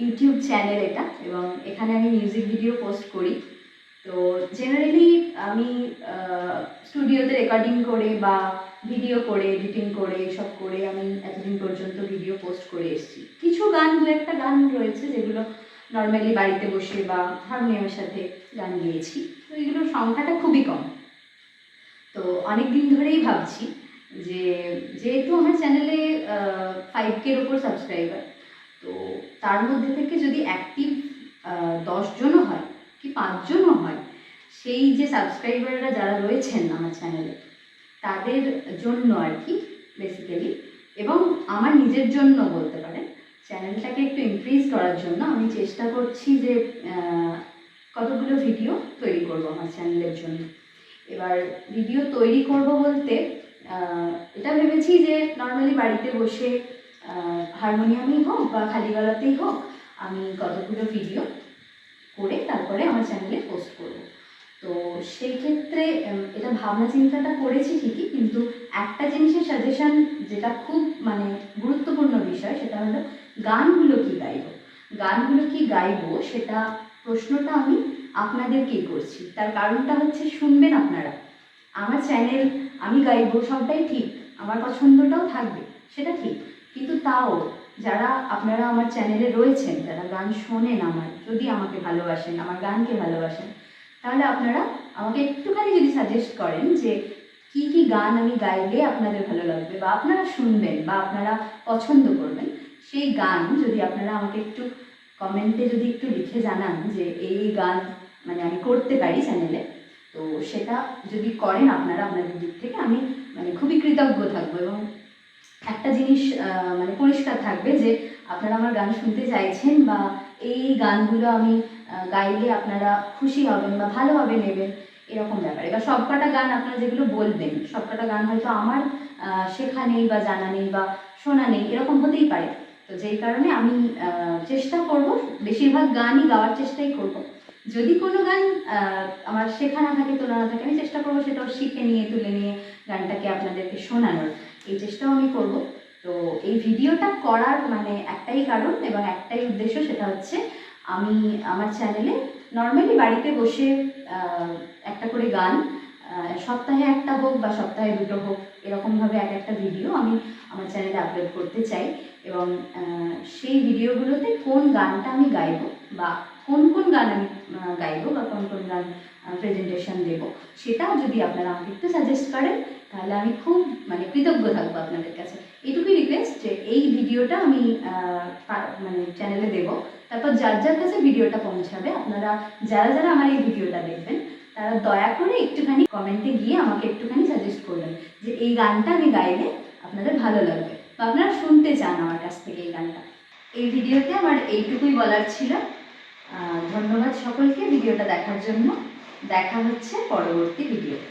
YouTube channel এটা, এবং এখানে আমি মিউজিক ভিডিও পোস্ট করি। তো জেনারেলি আমি স্টুডিওতে রেকর্ডিং করে বা ভিডিও করে এডিটিং করে এসব করে আমি এতদিন পর্যন্ত ভিডিও পোস্ট করে এসেছি। কিছু গান, দু একটা গান রয়েছে যেগুলো নর্মালি বাড়িতে বসে বা হারমোনিয়ামের সাথে গান গেয়েছি। তো এগুলোর সংখ্যাটা খুবই কম। তো অনেক দিন ধরেই ভাবছি যে যেহেতু আমার চ্যানেলে 5K-র ওপর সাবস্ক্রাইবার, তো তার মধ্যে থেকে যদি অ্যাক্টিভ 10 জনও হয় কি 5 জনও হয়, সেই যে সাবস্ক্রাইবাররা যারা রয়েছেন আমার চ্যানেলে তাদের জন্য আর কি বেসিক্যালি, এবং আমার নিজের জন্য বলতে পারেন, চ্যানেলটাকে একটু ইনক্রিজ করার জন্য আমি চেষ্টা করছি যে কতগুলো ভিডিও তৈরি করব আমার চ্যানেলের জন্য। এবার ভিডিও তৈরি করব বলতে এটা ভেবেছি যে নর্মালি বাড়িতে বসে হারমোনিয়ামেই হোক বা খালি গলাতেই হোক আমি কতগুলো ভিডিও করে তারপরে আমার চ্যানেলে পোস্ট করব। তো সেই ক্ষেত্রে এটা ভাবনা চিন্তাটা করেছি ঠিকই, কিন্তু একটা জিনিসের সাজেশন যেটা খুব মানে গুরুত্বপূর্ণ বিষয়, সেটা হলো গানগুলো কি গাইব। গানগুলো কি গাইব সেটা প্রশ্নটা আমি আপনাদেরকেই করছি। তার কারণটা হচ্ছে, শুনবেন আপনারা আমার চ্যানেল, আমি গাইব সবটাই ঠিক, আমার পছন্দটাও থাকবে সেটা ঠিক, কিন্তু তাও যারা আপনারা আমার চ্যানেলে রয়েছেন, যারা গান শোনেন, আমার যদি আমাকে ভালোবাসেন, আমার গানকে ভালোবাসেন, তাহলে আপনারা আমাকে একটুখানি যদি সাজেস্ট করেন যে কি কি গান আমি গাইলে আপনাদের ভালো লাগবে বা আপনারা শুনবেন বা আপনারা পছন্দ করবেন, সেই গান যদি আপনারা আমাকে একটু কমেন্টে যদি একটু লিখে জানান যে এই গান মানে আমি করতে পারি চ্যানেলে, তো সেটা যদি করেন আপনারা আপনাদের দিক থেকে, আমি মানে খুবই কৃতজ্ঞ থাকবো। এবং একটা জিনিস মানে পরিষ্কার থাকবে যে আপনারা আমার গান শুনতে চাইছেন বা এই গানগুলো আমি গাইলে আপনারা খুশি হবেন বা ভালোভাবে নেবেন, এরকম ব্যাপার। এবার সবকটা গান আপনারা যেগুলো বলবেন, সবকটা গান হয়তো আমার শেখা নেই বা জানা নেই বা শোনা নেই, এরকম হতেই পারে। তো যেই কারণে আমি চেষ্টা করব, বেশিরভাগ গানই গাওয়ার চেষ্টাই করব। যদি কোনো গান আমার শেখা না থাকে, তোলা না থাকে, আমি চেষ্টা করবো সেটাও শিখে নিয়ে তুলে নিয়ে গানটাকে আপনাদেরকে শোনানোর, এই চেষ্টাও আমি করব। তো এই ভিডিওটা করার মানে একটাই কারণ এবং একটাই উদ্দেশ্য, সেটা হচ্ছে আমি আমার চ্যানেলে নর্মালি বাড়িতে বসে একটা করে গান, সপ্তাহে একটা হোক বা সপ্তাহে দুটো হোক, এরকমভাবে এক একটা ভিডিও আমি আমার চ্যানেলে আপলোড করতে চাই। এবং সেই ভিডিওগুলোতে কোন গানটা আমি গাইব বা কোন কোন গান আমি গাইব বা কোন কোন গান প্রেজেন্টেশন দেব, সেটাও যদি আপনারা আমাকে একটু সাজেস্ট করেন, তাহলে আমি খুব মানে কৃতজ্ঞ থাকবো আপনাদের কাছে। এইটুকুই রিকোয়েস্ট যে এই ভিডিওটা আমি মানে চ্যানেলে দেব, তারপর যার যার কাছে ভিডিওটা পৌঁছাবে, আপনারা যারা যারা আমার এই ভিডিওটা দেখবেন, তারা দয়া করে একটুখানি কমেন্টে গিয়ে আমাকে একটুখানি সাজেস্ট করবেন যে এই গানটা আমি গাইলে আপনাদের ভালো লাগবে বা আপনারা শুনতে চান আমার কাছ থেকে এই গানটা। এই ভিডিওতে আমার এইটুকুই বলার ছিল। ধন্যবাদ সকলকে ভিডিওটা দেখার জন্য। দেখা হচ্ছে পরবর্তী ভিডিওতে।